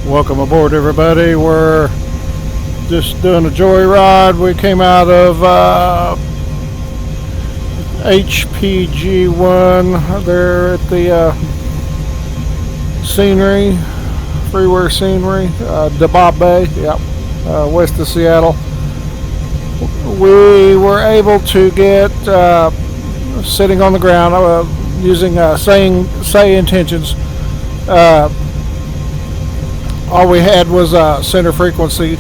Welcome aboard, everybody. We're just doing a joyride. We came out of HPG1 there at the scenery, freeware scenery, DeBob Bay, west of Seattle. We were able to get sitting on the ground using say intentions. All we had was center frequency,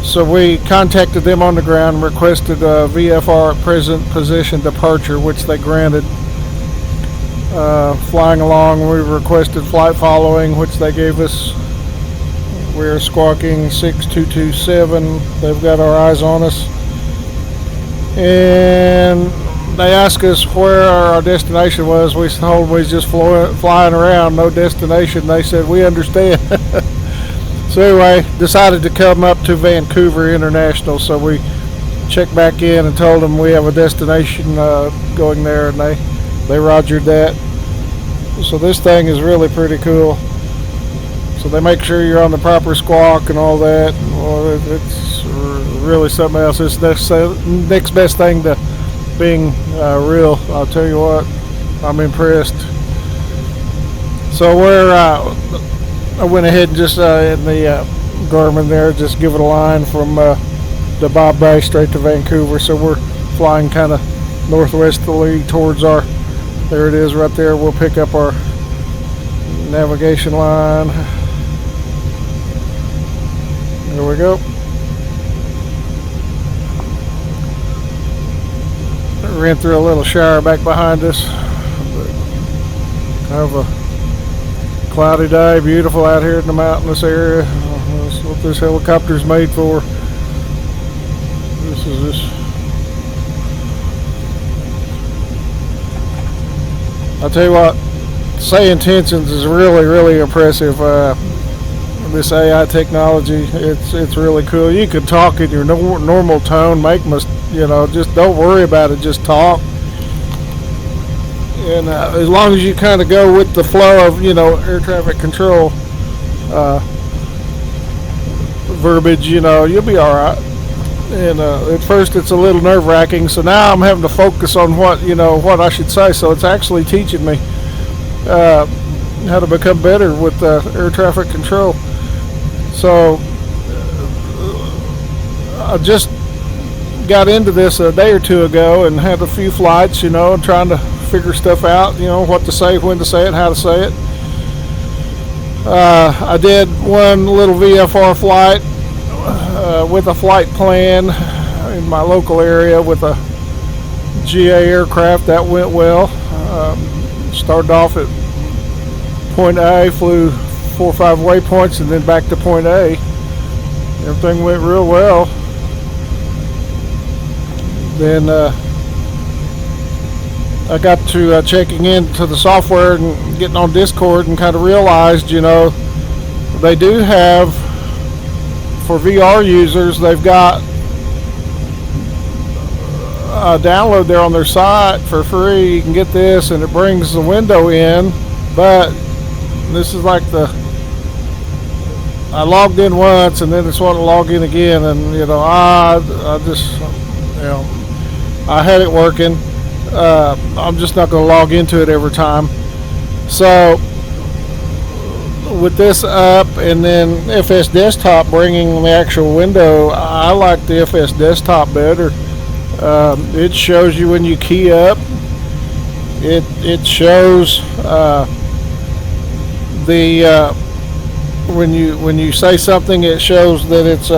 so we contacted them on the ground and requested VFR at present position departure, which they granted. Flying along, we requested flight following, which they gave us. We're squawking 6227. They've got our eyes on us, and they asked us where our destination was. We told them we was just flying around, no destination. They said, we understand. So anyway, decided to come up to Vancouver International. So we checked back in and told them we have a destination going there, and they rogered that. So this thing is really pretty cool. So they make sure you're on the proper squawk and all that. Well, it's really something else. It's the next best thing to being real. I'll tell you what, I'm impressed. So I went ahead and just in the Garmin there, just give it a line from DeBob Bay straight to Vancouver. So we're flying kind of northwesterly towards there it is right there. We'll pick up our navigation line. There we go. Ran through a little shower back behind us. Kind of a cloudy day, beautiful out here in the mountainous area. That's what this helicopter's made for. This is this. I'll tell you what, say intentions is really, really impressive. This AI technology, it's really cool. You can talk in your normal tone, just don't worry about it, just talk. And as long as you kind of go with the flow of, air traffic control verbiage, you'll be all right. And at first it's a little nerve-wracking, so now I'm having to focus on what I should say. So it's actually teaching me how to become better with air traffic control. So I just got into this a day or two ago and had a few flights, trying to figure stuff out, what to say, when to say it, how to say it. I did one little VFR flight with a flight plan in my local area with a GA aircraft. That went well. Started off at point A, flew 4 or 5 waypoints, and then back to point A. Everything went real well. Then I got to checking into the software and getting on Discord and kind of realized, they do have, for VR users, they've got a download there on their site for free. You can get this, and it brings the window in, but this is like I logged in once, and then it's wanting to log in again, and I had it working. I'm just not going to log into it every time. So with this up, and then FS Desktop bringing the actual window, I like the FS Desktop better. It shows you when you key up. It shows when you say something, it shows that it's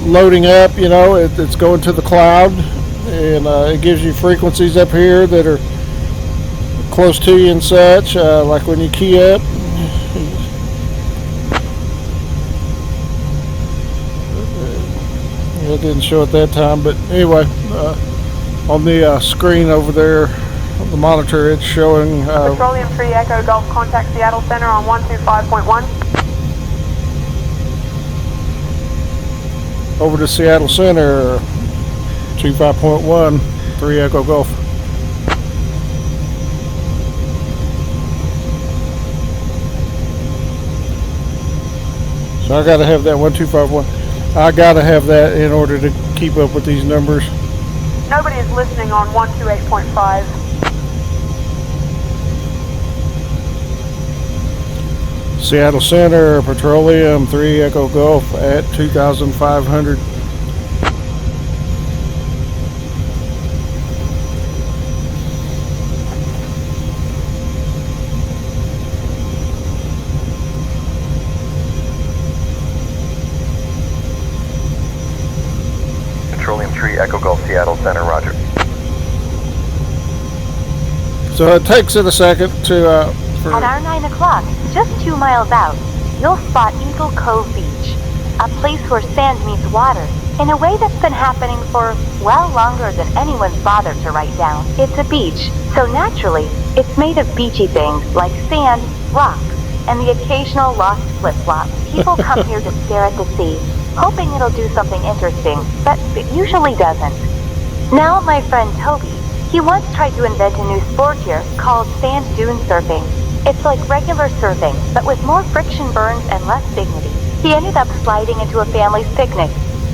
loading up. It's going to the cloud, and it gives you frequencies up here that are close to you and such, like when you key up. It didn't show at that time, but anyway, on the screen over there on the monitor, it's showing Petroleum Free Echo Golf, contact Seattle Center on 125.1. over to Seattle Center, 25.1, 3 Echo Golf. So I gotta have that 1251. I gotta have that in order to keep up with these numbers. Nobody is listening on 128.5. Seattle Center, Petroleum, 3 Echo Golf at 2,500. Petroleum 3 Echo Golf, Seattle Center, roger. So it takes it a second to At our 9 o'clock, just 2 miles out, you'll spot Eagle Cove Beach, a place where sand meets water, in a way that's been happening for, well, longer than anyone's bothered to write down. It's a beach, so naturally, it's made of beachy things like sand, rocks, and the occasional lost flip-flop. People come here to stare at the sea, hoping it'll do something interesting, but it usually doesn't. Now my friend Toby, he once tried to invent a new sport here called sand dune surfing. It's like regular surfing, but with more friction burns and less dignity. He ended up sliding into a family's picnic,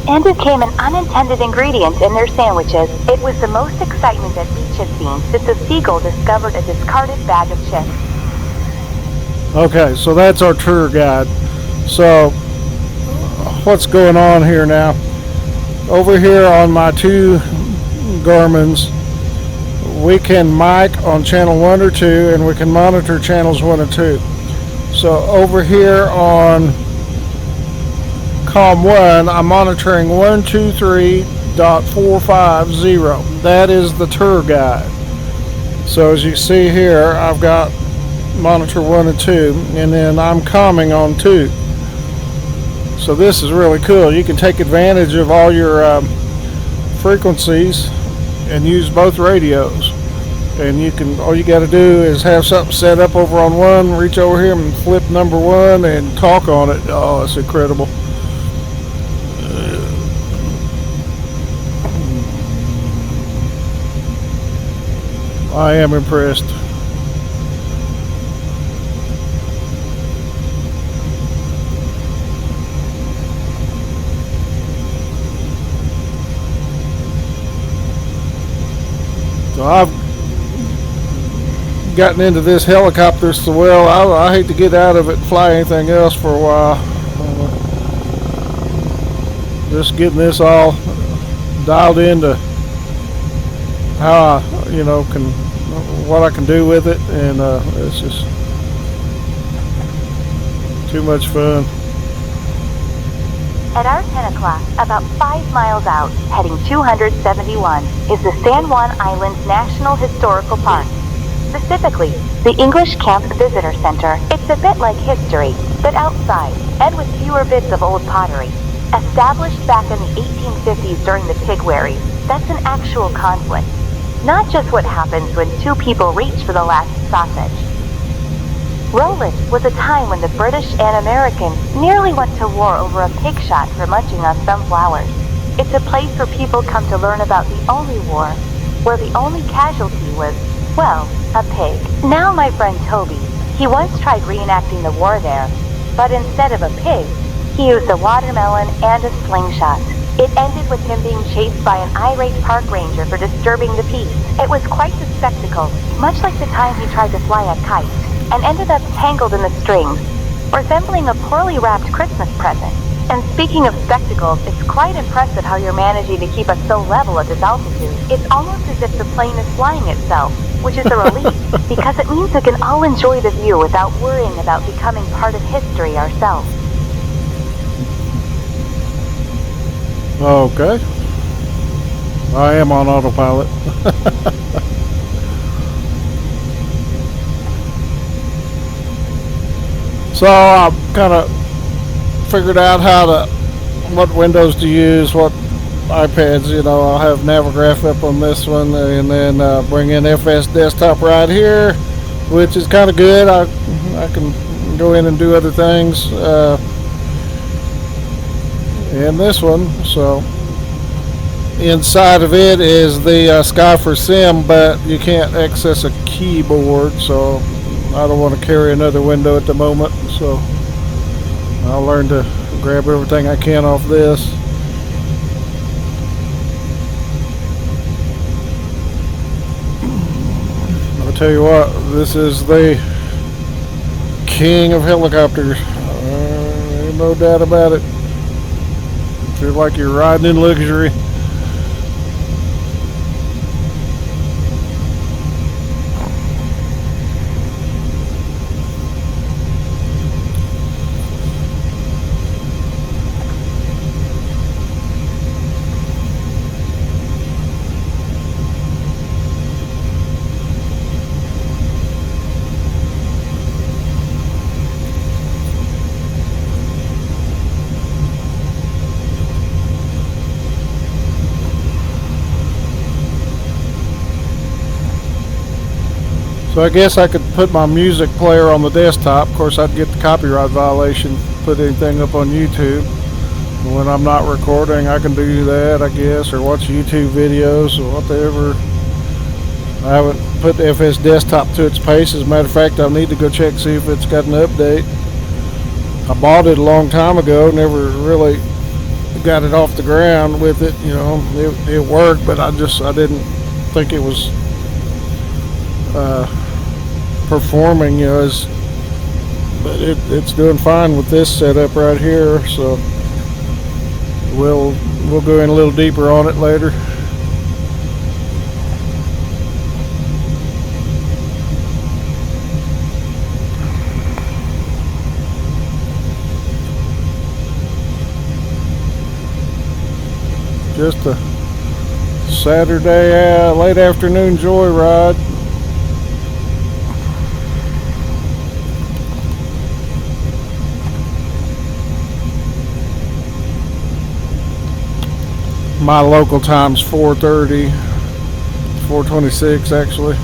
and it became an unintended ingredient in their sandwiches. It was the most excitement that Beach had seen since a seagull discovered a discarded bag of chips. Okay, so that's our tour guide. So what's going on here now? Over here on my 2 Garmin's, we can mic on channel 1 or 2, and we can monitor channels 1 and 2. So over here on COM 1, I'm monitoring 123.450. That is the tour guide. So as you see here, I've got monitor 1 and 2, and then I'm comming on 2. So this is really cool. You can take advantage of all your frequencies and use both radios. And you can, all you got to do is have something set up over on 1, reach over here and flip number 1 and talk on it. Oh, it's incredible. I am impressed. So I've gotten into this helicopter so well, I hate to get out of it and fly anything else for a while. Just getting this all dialed into how I, what I can do with it, and it's just too much fun. At our 10 o'clock, about 5 miles out, heading 271, is the San Juan Islands National Historical Park. Specifically, the English Camp Visitor Center. It's a bit like history, but outside, and with fewer bits of old pottery. Established back in the 1850s during the pig wherries, that's an actual conflict. Not just what happens when 2 people reach for the last sausage. Roland was a time when the British and Americans nearly went to war over a pig shot for munching on some flowers. It's a place where people come to learn about the only war, where the only casualty was, well, a pig. Now my friend Toby, he once tried reenacting the war there, but instead of a pig, he used a watermelon and a slingshot. It ended with him being chased by an irate park ranger for disturbing the peace. It was quite the spectacle, much like the time he tried to fly a kite, and ended up tangled in the strings, resembling a poorly wrapped Christmas present. And speaking of spectacles, it's quite impressive how you're managing to keep us so level at this altitude. It's almost as if the plane is flying itself, which is a relief, because it means we can all enjoy the view without worrying about becoming part of history ourselves. Okay. I am on autopilot. So I kind of figured out what windows to use, what iPads, I'll have Navigraph up on this one, and then bring in FS Desktop right here, which is kind of good. I can go in and do other things in this one. So inside of it is the Sky for Sim, but you can't access a keyboard, so I don't want to carry another window at the moment. So I'll learn to grab everything I can off this. I'll tell you what, this is the king of helicopters. Ain't no doubt about it. Feel like you're riding in luxury. So I guess I could put my music player on the desktop. Of course, I'd get the copyright violation, put anything up on YouTube. And when I'm not recording, I can do that, I guess, or watch YouTube videos or whatever. I haven't put the FS desktop to its pace. As a matter of fact, I'll need to go check, see if it's got an update. I bought it a long time ago, never really got it off the ground with it. You know, it worked, but I didn't think it was performing, you know, but it's doing fine with this setup right here. So we'll go in a little deeper on it later. Just a Saturday late afternoon joyride. My local time's 4:30, 4:26 actually.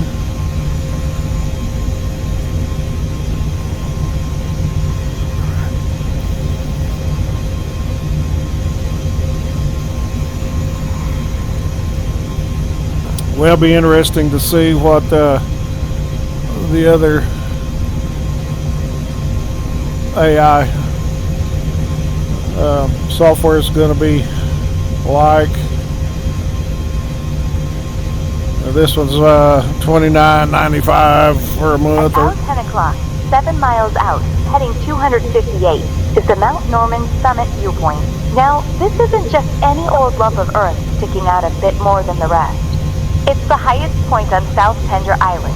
Well, it'll be interesting to see what the other AI software is going to be like. This one's $29.95 for a month. About 10 o'clock, 7 miles out, heading 258, is the Mount Norman Summit Viewpoint. Now, this isn't just any old lump of earth sticking out a bit more than the rest. It's the highest point on South Tender Island.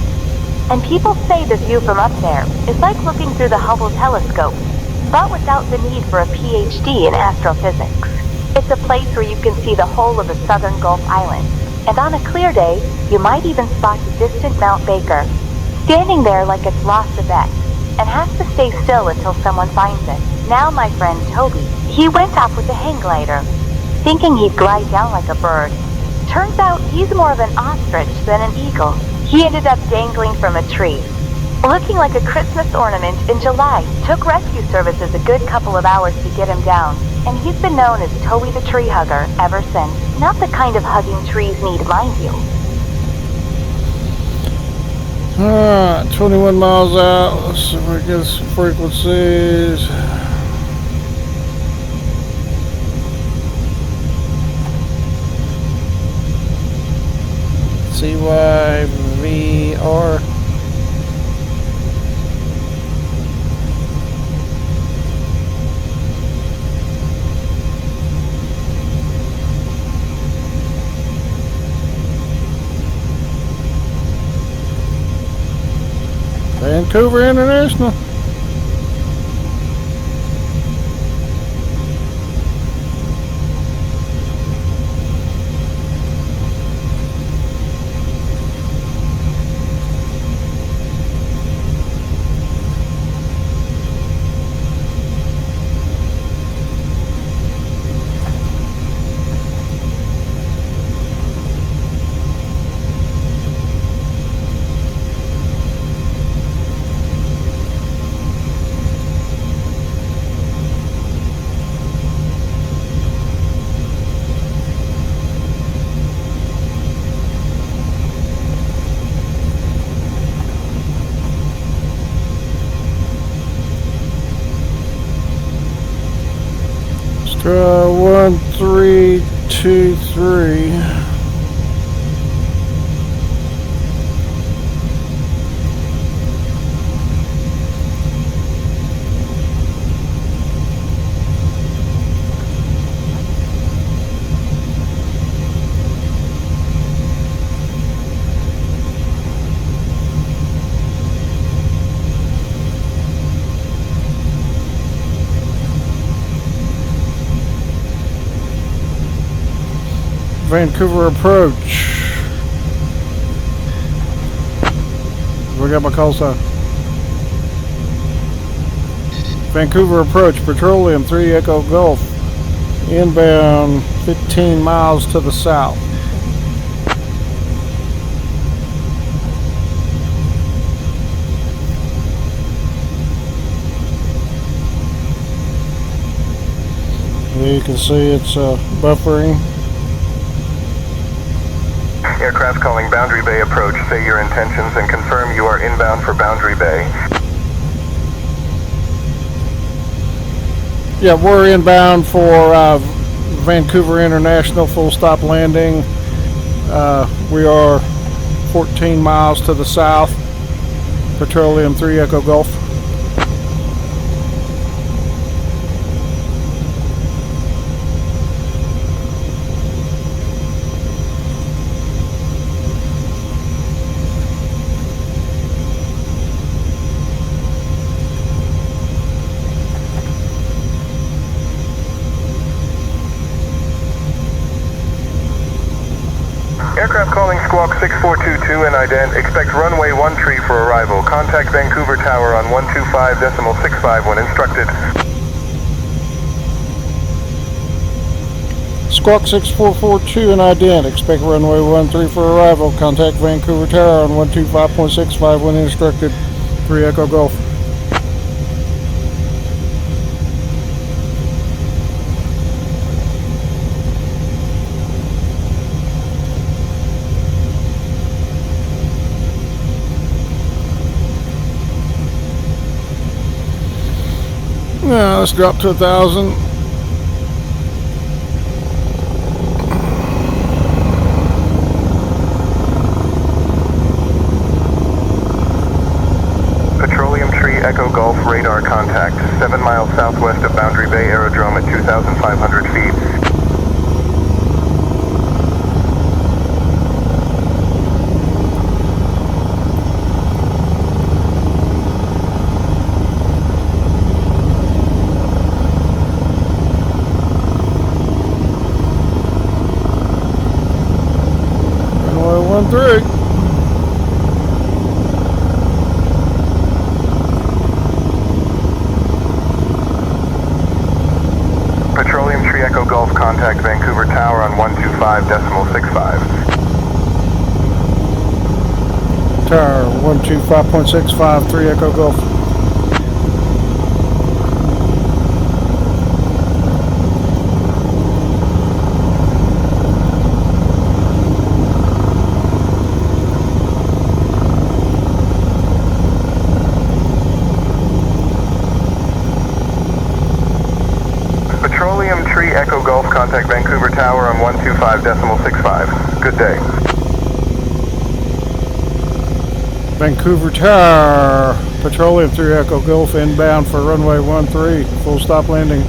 And people say the view from up there is like looking through the Hubble telescope, but without the need for a PhD in astrophysics. It's a place where you can see the whole of the southern Gulf Islands, and on a clear day, you might even spot the distant Mount Baker, standing there like it's lost a bet, and has to stay still until someone finds it. Now my friend Toby, he went up with a hang glider, thinking he'd glide down like a bird. Turns out he's more of an ostrich than an eagle. He ended up dangling from a tree, looking like a Christmas ornament in July. Took rescue services a good couple of hours to get him down, and he's been known as Toby the Tree Hugger ever since. Not the kind of hugging trees need, mind you. Alright, 21 miles out. Let's see if we get some frequencies. CYVR. Vancouver International. 1323. Vancouver approach. We got my call sign. Vancouver approach, Petroleum 3 Echo Golf. Inbound 15 miles to the south. There you can see it's buffering. Aircraft calling Boundary Bay approach. Say your intentions and confirm you are inbound for Boundary Bay. Yeah, we're inbound for Vancouver International, full stop landing. We are 14 miles to the south, Petroleum 3 Echo Golf. Aircraft calling Squawk 6422 and ident. Expect runway 13 for arrival. Contact Vancouver Tower on 125.65 when instructed. Squawk 6442 and ident. Expect runway 13 for arrival. Contact Vancouver Tower on 125.65 when instructed. 3 Echo Golf. Now let's drop to 1,000. Petroleum 3 Echo Golf radar contact. 7 miles southwest of Boundary Bay Aerodrome at 2,500 feet. Runway 13. Petroleum 3 Echo Golf contact Vancouver Tower on 125.65. Tower 125.65, 3 Echo Golf. Petroleum 3 Echo Golf contact Vancouver Tower on 125.65. Good day. Vancouver Tower, Petroleum 3 Echo Golf inbound for runway 13, full stop landing.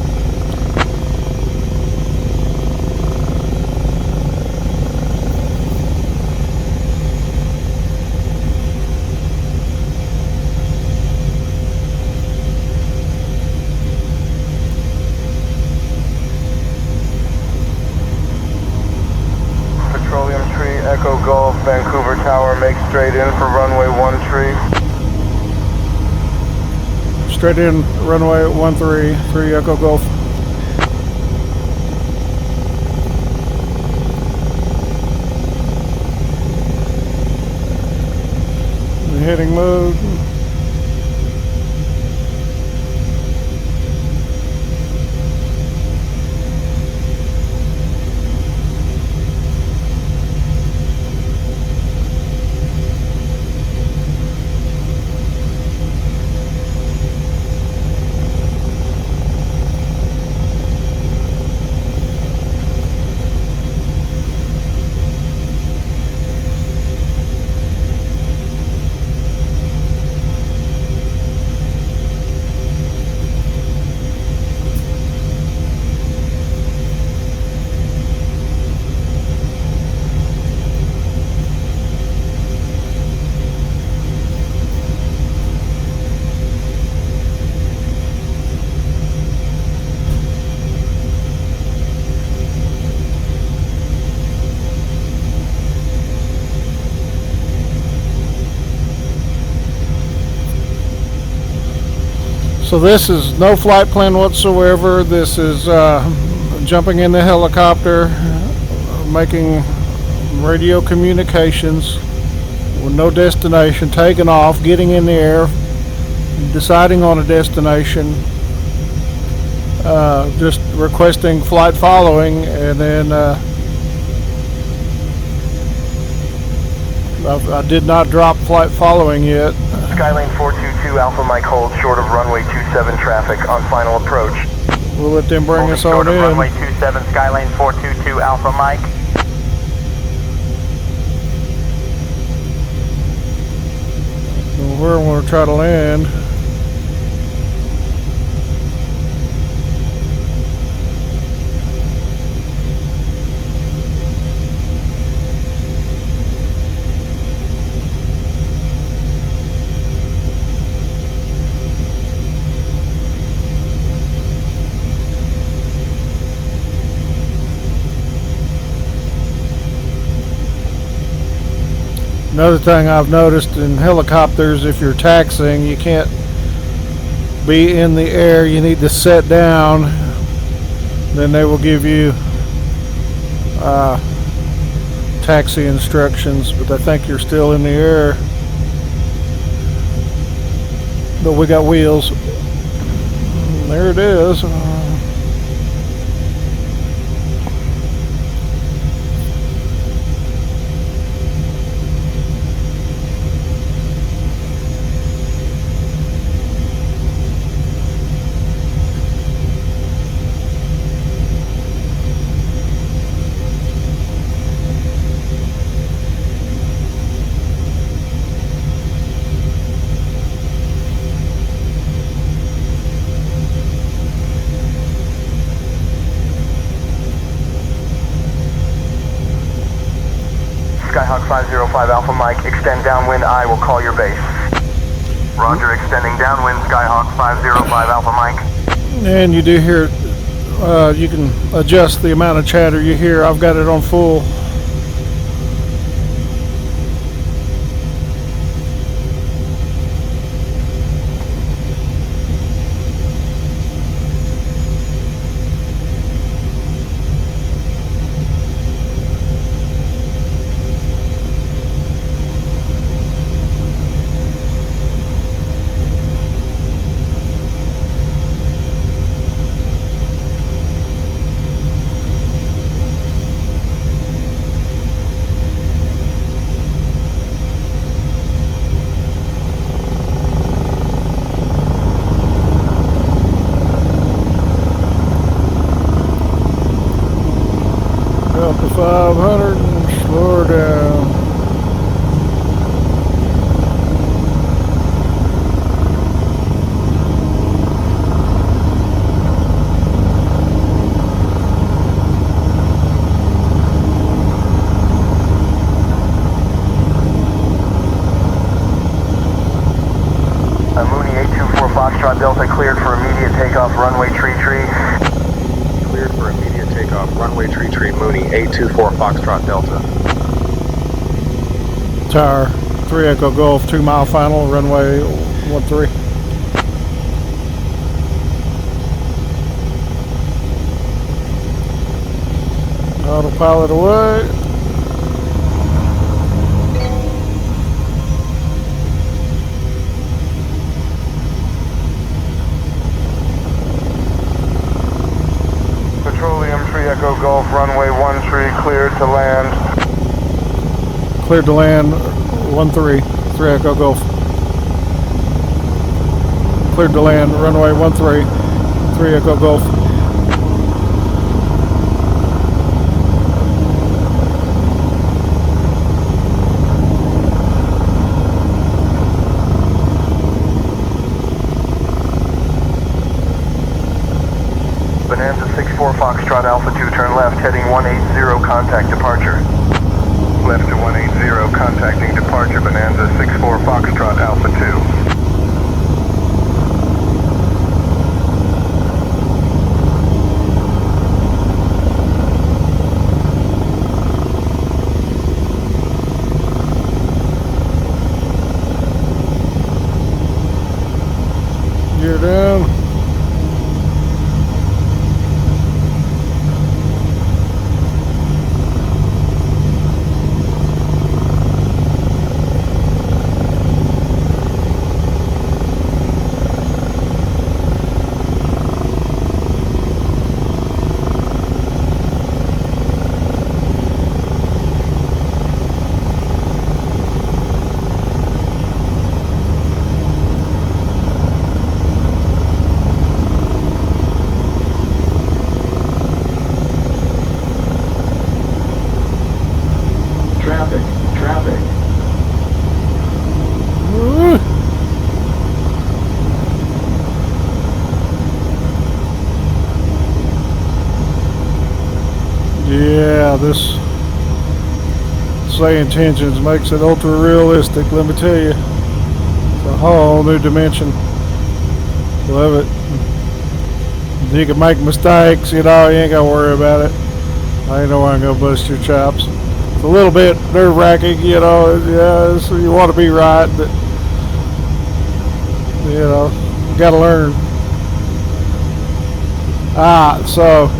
Petroleum 3 Echo Golf, Vancouver Tower, make straight in for runway 13. Straight in, runway 13, 3 Echo Golf. Heading mode. So this is no flight plan whatsoever. This is jumping in the helicopter, making radio communications with no destination, taking off, getting in the air, deciding on a destination, just requesting flight following, and then I did not drop flight following yet. Skylane 422 Alpha Mike holds short of runway 27 traffic on final approach. We'll let them bring us Short on of in. runway 27 Skylane 422 Alpha Mike. Where I want to try to land. Another thing I've noticed in helicopters, if you're taxiing, you can't be in the air. You need to set down. Then they will give you taxi instructions, but I think you're still in the air. But we got wheels. There it is. Skyhawk 505 Alpha Mike, extend downwind, I will call your base. Roger, extending downwind, Skyhawk 505 Alpha Mike. And you do hear, you can adjust the amount of chatter you hear. I've got it on full. Up to 500 and slow her down. Mooney 824 Foxtrot Delta cleared for immediate takeoff, runway tree. Cleared for immediate takeoff, runway tree, Mooney 824 Foxtrot Delta. Tower 3 Echo Golf, 2 mile final, runway 13. Autopilot away. Petroleum 3 Echo Golf, runway 13, cleared to land. Cleared to land, 13, 3 Echo Golf. Cleared to land, runway 13, 3 Echo Golf. Bonanza 64 Foxtrot Alpha 2, turn left, heading 180, contact departure. Left to 180, contacting departure, Bonanza 64 Foxtrot Alpha 2. Gear down. Yeah, this saying tensions makes it ultra realistic, let me tell you. It's a whole new dimension. Love it. You can make mistakes, you know, you ain't gotta worry about it. I ain't know I'm gonna bust your chops. It's a little bit nerve-wracking, you know, yeah, so you want to be right, but you know, you gotta learn. So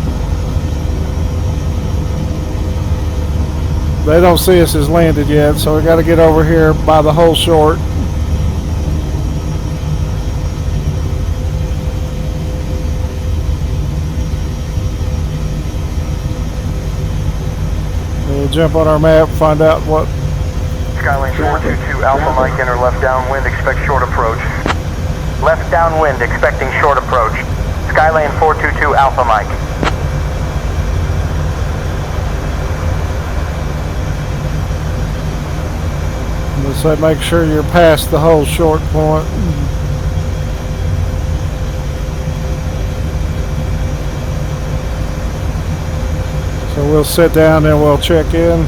they don't see us as landed yet, so we got to get over here by the hole short. We'll jump on our map, find out what. Skylane 422 Alpha Mike, enter left downwind, expect short approach. Left downwind, expecting short approach. Skylane 422 Alpha Mike. So make sure you're past the whole short point. So we'll sit down and we'll check in.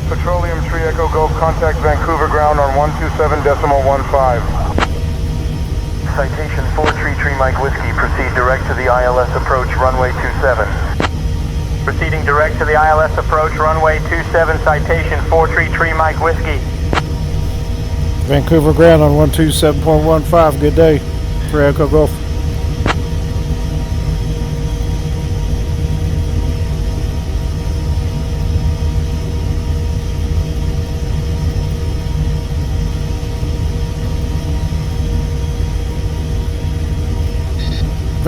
Petroleum 3 Echo Golf, contact Vancouver ground on 127.15. Citation 433 Mike Whiskey, proceed direct to the ILS approach, runway 27. Proceeding direct to the ILS approach, runway 27, citation 433 Mike Whiskey. Vancouver ground on 127.15. Good day. 3 Echo Golf.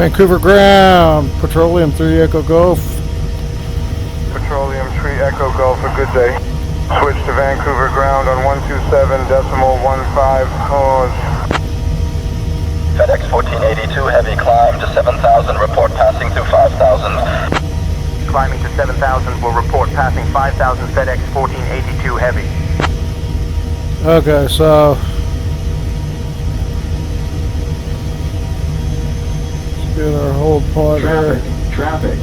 Vancouver ground, Petroleum 3 Echo Golf. Petroleum 3 Echo Golf, a good day. Switch to Vancouver ground on 127.15. Pause. FedEx 1482, heavy climb to 7,000, report passing through 5,000. Climbing to 7,000, will report passing 5,000, FedEx 1482 heavy. Okay, so get our hold point here. Traffic.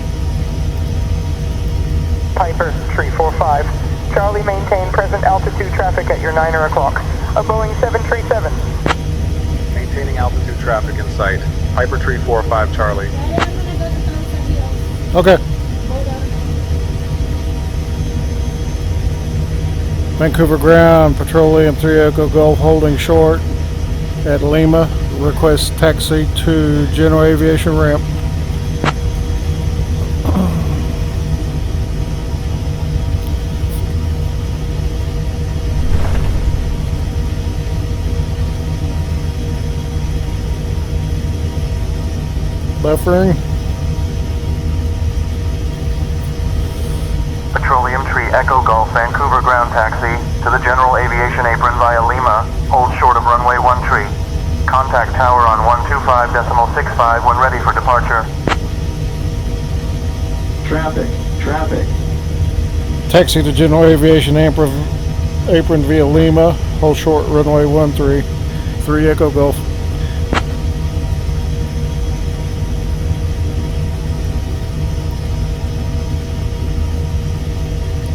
Piper 345. Charlie, maintain present altitude traffic at your 9 o'clock. A Boeing 737. Maintaining altitude traffic in sight. Piper 345 Charlie. Okay. Vancouver ground, Petroleum 3 Echo Golf holding short at Lima. Request taxi to General Aviation ramp. Buffering. Petroleum 3 Echo Golf, Vancouver ground taxi to the General Aviation apron via Lima. Hold short of runway 13. Contact tower on 125.65 when ready for departure. Traffic. Taxi to General Aviation apron via Lima. Hold short runway 13. 3 Echo Golf.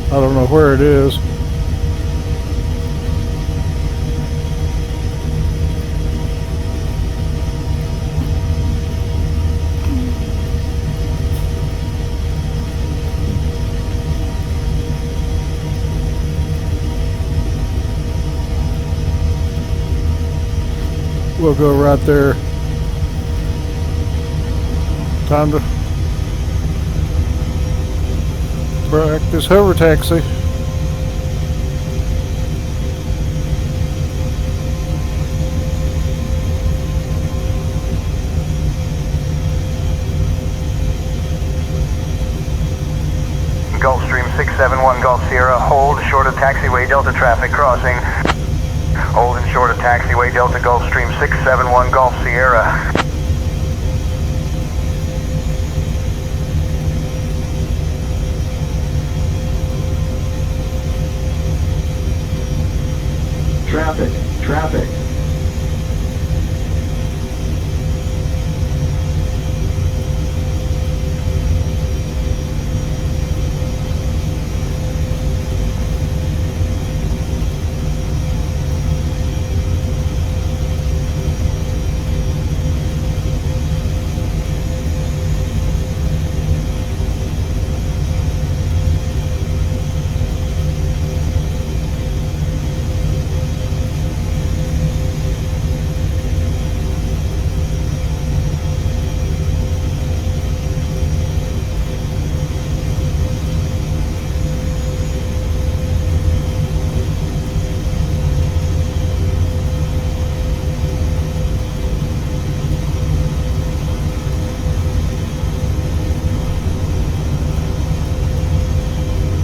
I don't know where it is. We'll go right there. Time to practice hover taxi. Gulfstream 671 Golf Sierra, hold short of taxiway Delta traffic crossing. Hold and short of taxiway Delta Gulfstream 671 Golf Sierra. Traffic.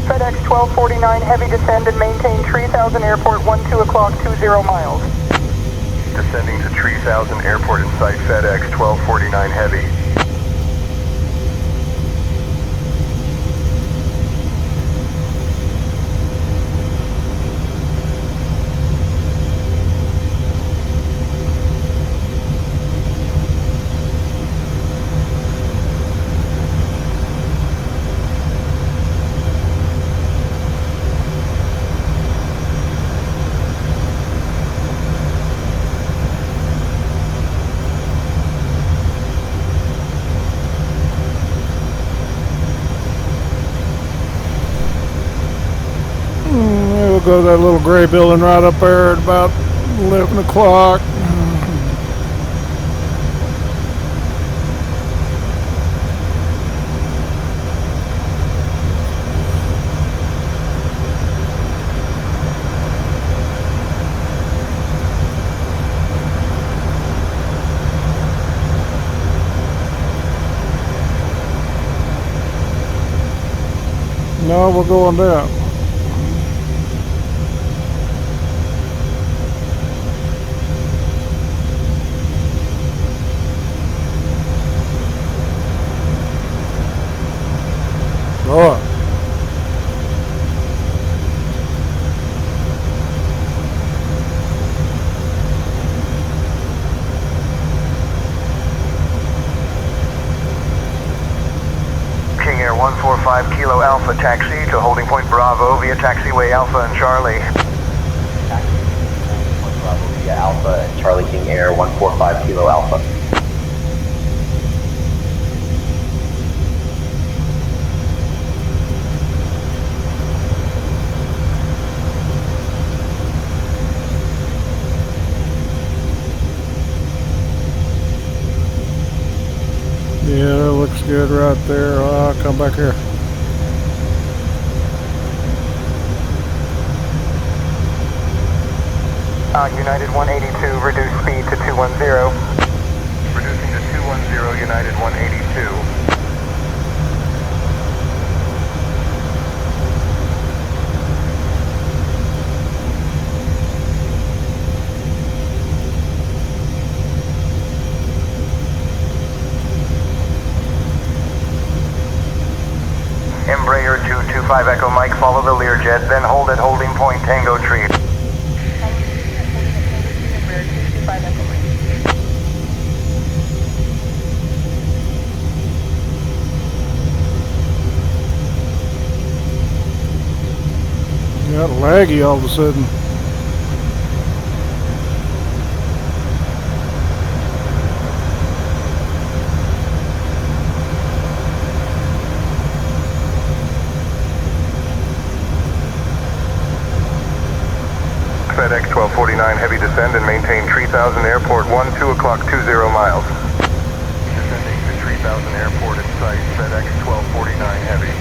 FedEx 1249 heavy descend and maintain 3000 airport 12 o'clock 20 miles. Descending to 3000 airport in sight, FedEx 1249 heavy. We'll go to that little gray building right up there at about 11 o'clock. No, we're going down. Oh. King Air 145 Kilo Alpha taxi to holding point Bravo via taxiway Alpha and Charlie. Bravo via Alpha and Charlie King Air 145 Kilo Alpha. Yeah, that looks good right there. I'll come back here. United 182, reduce speed to 210. Reducing to 210 United 182. Embraer 225 Echo Mike, follow the Learjet, then hold at holding point Tango Tree. Got laggy all of a sudden. FedEx 1249 heavy descend and maintain 3000 airport 1, 2 o'clock 20 miles. Descending to 3000 airport in sight, FedEx 1249 heavy.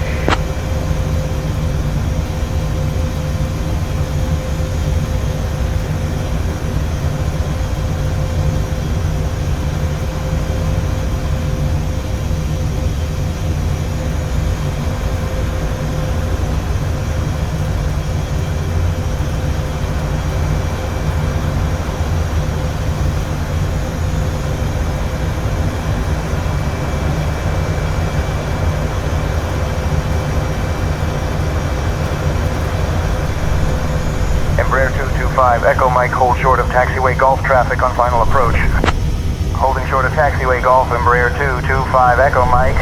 Embraer 225, Echo Mike, hold short of taxiway Golf traffic on final approach. Holding short of taxiway Golf, Embraer 225, Echo Mike.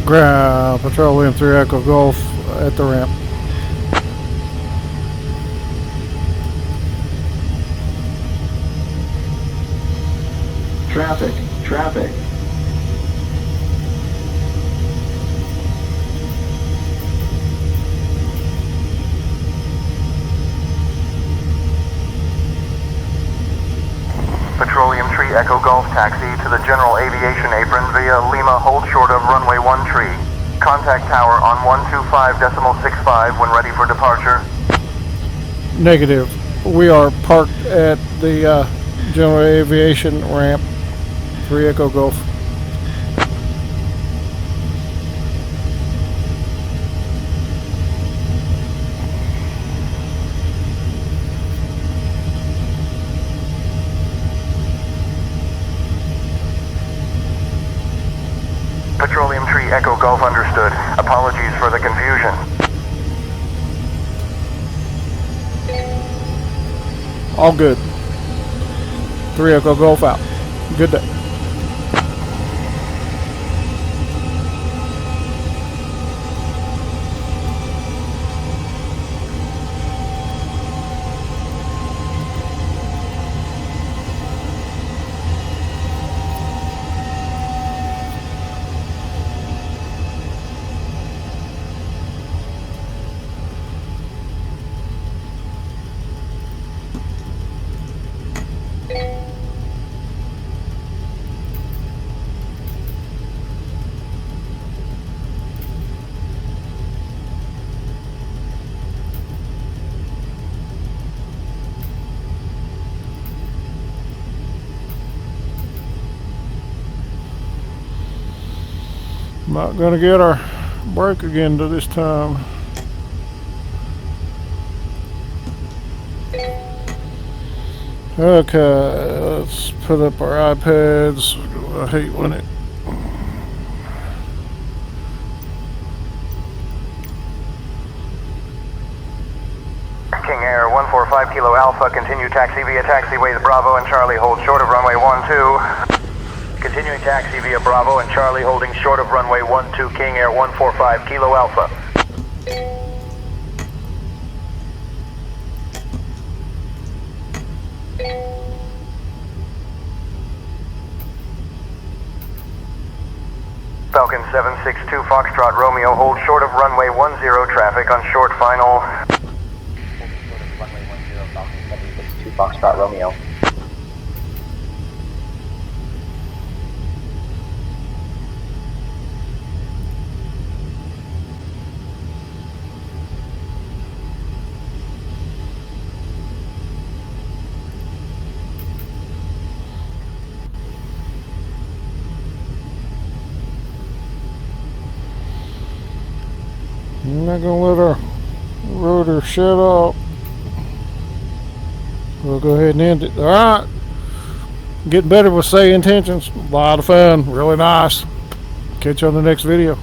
Ground patrol M3 Echo Golf at the ramp. Traffic. Petroleum Tree Echo Golf taxi to the general aviation apron via Lima, hold short of runway 13. Contact tower on 125.65 when ready for departure. Negative. We are parked at the general aviation ramp. 3 Echo Golf. Petroleum Tree Echo Golf understood. Apologies for the confusion. All good. 3 Echo Golf out. Good day. Not gonna get our break again to this time. Okay, let's put up our iPads. I hate when it King Air 145 Kilo Alpha, continue taxi via taxiways Bravo and Charlie, hold short of runway 12. Continuing taxi via Bravo and Charlie, holding short of runway 12, King Air 145 Kilo Alpha. Falcon 762 Foxtrot Romeo, hold short of runway 10, traffic on short final. Runway 10, Falcon 762 Foxtrot Romeo. I'm not gonna let our rotor shut off. We'll go ahead and end it. Alright. Getting better with say intentions. A lot of fun. Really nice. Catch you on the next video.